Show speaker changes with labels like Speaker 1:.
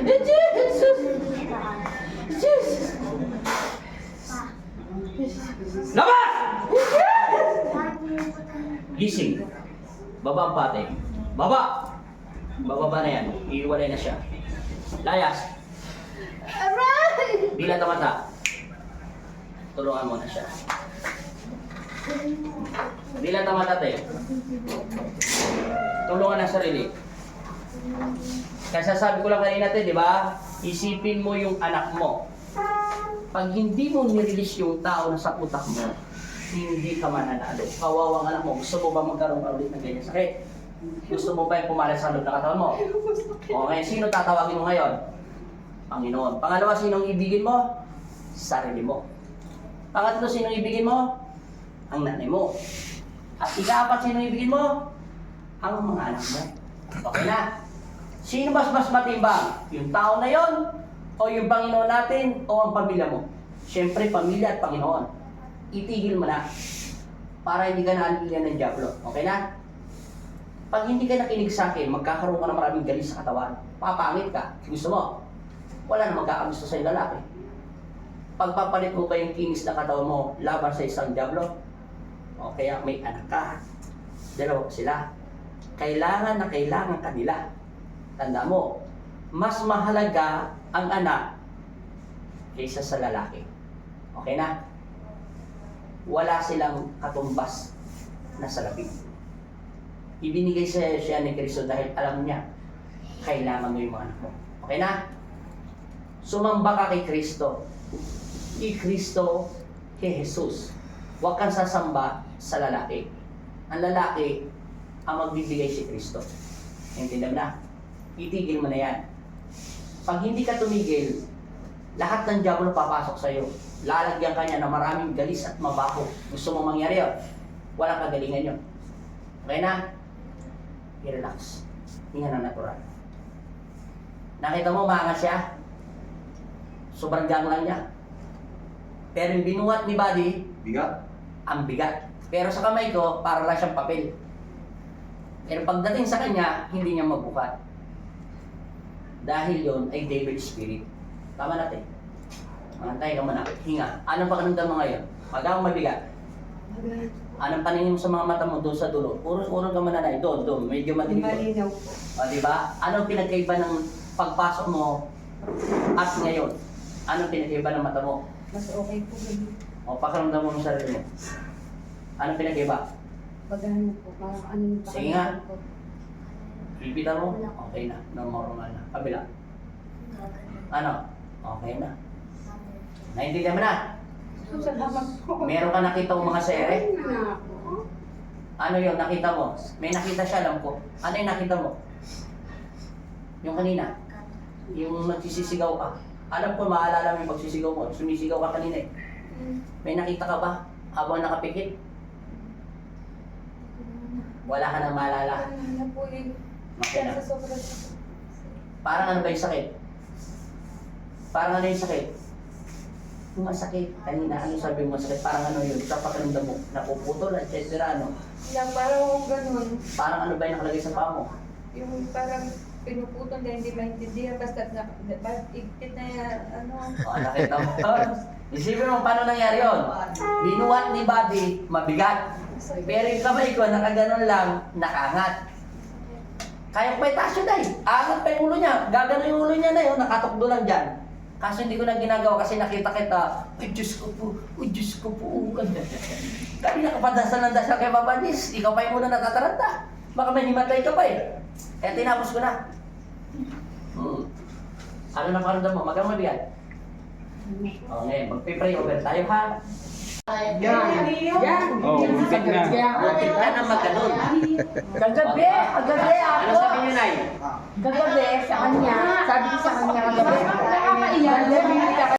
Speaker 1: Jesus! Jesus!
Speaker 2: Labas! Gising. Baba ang pate. Baba! Bababa na yan. Iiwalay na siya. Layas.
Speaker 1: Aray!
Speaker 2: Dila mata. Tulungan mo na siya. Dila mata, te. Tulungan ang sarili. Kasi sabi ko lang kanina, te, di ba? Isipin mo yung anak mo. Pag hindi mo nirelease yung tao na sa utak mo, hindi ka mananalo. Kawawang anak mo, gusto mo ba magkaroon ka ulit ng ganyan sakit? Gusto mo ba yung pumalit sa loob ng katawan mo? Okay, sino tatawagin mo ngayon? Panginoon. Pangalawa, sinong ibigin mo? Sarili mo. Pangatlo, sinong ibigin mo? Ang nanay mo. At ika-apat, sinong ibigin mo? Ang mga anak mo. Okay na. Sino mas matimbang? Yung tao na yon, o yung Panginoon natin, o ang pamilya mo? Siyempre, pamilya at Panginoon. Itigil mo na. Para hindi ka naalilihan ng Diablo. Okay na? Pag hindi ka nakinig sa akin, magkakaroon ka ng maraming galis sa katawan. Papangit ka. Gusto mo? Wala na magkakagusto sa'yo lalaki. Pagpapalit mo ba yung kinis na katawan mo laban sa isang Diablo? O kaya may anak ka. Dalawa sila. Kailangan na kailangan kanila. Tanda mo, mas mahalaga ang anak kaysa sa lalaki. Okay na? Wala silang katumbas na salapi. Ibinigay siya ni Kristo dahil alam niya kailangan mo yung mga anak mo. Okay na? Sumamba ka kay Kristo. Kay Kristo, kay Jesus. Huwag kang sasamba sa lalaki. Ang lalaki ang magbibigay si Kristo. Intindihan mo na? Itigil mo na yan. Pag hindi ka tumigil, lahat ng Diablo papasok sa'yo. Lalagyan ka niya ng maraming galis at mabaho. Gusto mo mangyari yun? Walang kagalingan yun. Okay na? I-relax. Hinga na natural. Nakita mo, maangas siya? Sobrang gang lang niya. Pero yung binuhat ni Buddy,
Speaker 3: Bigat?
Speaker 2: ang bigat. Pero sa kamay ko, para lang siyang papel. Pero pagdating sa kanya, hindi niya mabuhat. Dahil yon ay devil spirit. Tama natin. Mantay ka muna. Hinga. Anong pakiramdam mo ngayon? Magang mabigat. Anong paningin mo sa mga mata mo doon sa dulo? Urong ka muna na. Doon. Medyo madilim.
Speaker 1: Malinaw.
Speaker 2: O, diba? Anong pinagkaiba ng pagpasok mo at ngayon? Anong pinagkaiba ng mata mo?
Speaker 1: Mas okay po.
Speaker 2: O, pakiramdam mo sa sarili mo. Anong pinagkaiba?
Speaker 1: Pagano po. Parang ano yung
Speaker 2: Sige nga.
Speaker 1: pakiramdam ko.
Speaker 2: Bibita mo? Okay na. Normal na. Kabila. Ano? Okay na. Naintindihan mo na?
Speaker 1: Salamat po.
Speaker 2: Meron ka nakita mga sere?
Speaker 1: Ayun na ako.
Speaker 2: Ano yun? Nakita mo? May nakita siya, alam ko. Ano yung nakita mo? Yung kanina? Yung nagsisisigaw ka. Alam ko, maalala mo yung pagsisigaw mo. Sumisigaw ka kanina eh. May nakita ka ba? Habang nakapikit? Wala ka nang maalala.
Speaker 1: Ano na po eh.
Speaker 2: Okay na.
Speaker 1: Sa sobrang sakit.
Speaker 2: Parang ano ba yung sakit? Parang ano yung sakit? Yung masakit. Kanina, ano sabi mo masakit? Parang ano yun? Sa pakiramdam mo? Napuputol, etc. Ano?
Speaker 1: Yan, parang akong ganun.
Speaker 2: Parang ano ba yung nakalagay sa paa mo?
Speaker 1: Yung parang pinuputol na hindi maintindihan. Basta igtit na yan, ano.
Speaker 2: O, nakita mo. Isipin mo paano nangyari yun? Binuhat ni Buddy, mabigat. Pero yung kamay ko, nakaganon lang, nakaangat. Kaya ko pa itasyo dahil. Angat pa yung ulo niya. Gagano yung ulo niya na yun, nakatukdo lang dyan. Kaso hindi ko na ginagawa kasi nakita kita. Ay, Diyos ko po. Ay, Diyos ko po. Kami nakapadasal ng dasal kay Babanis. Ikaw pa yung una natataranta. Baka may himatay ka pa eh. Kaya tinapos ko na. Ano na paramdam mo? Magang mabigat. Okay, magpipray over tayo ha.
Speaker 4: Yan.
Speaker 3: Oh, muntik na.
Speaker 2: Muntik ka na magganon.
Speaker 4: Kagabi
Speaker 2: Ano
Speaker 4: ako.
Speaker 2: sabi niyo, Nay?
Speaker 4: Kagabi sa kanya. Sabi ko sa kanya kagabi. Nakakaiyak.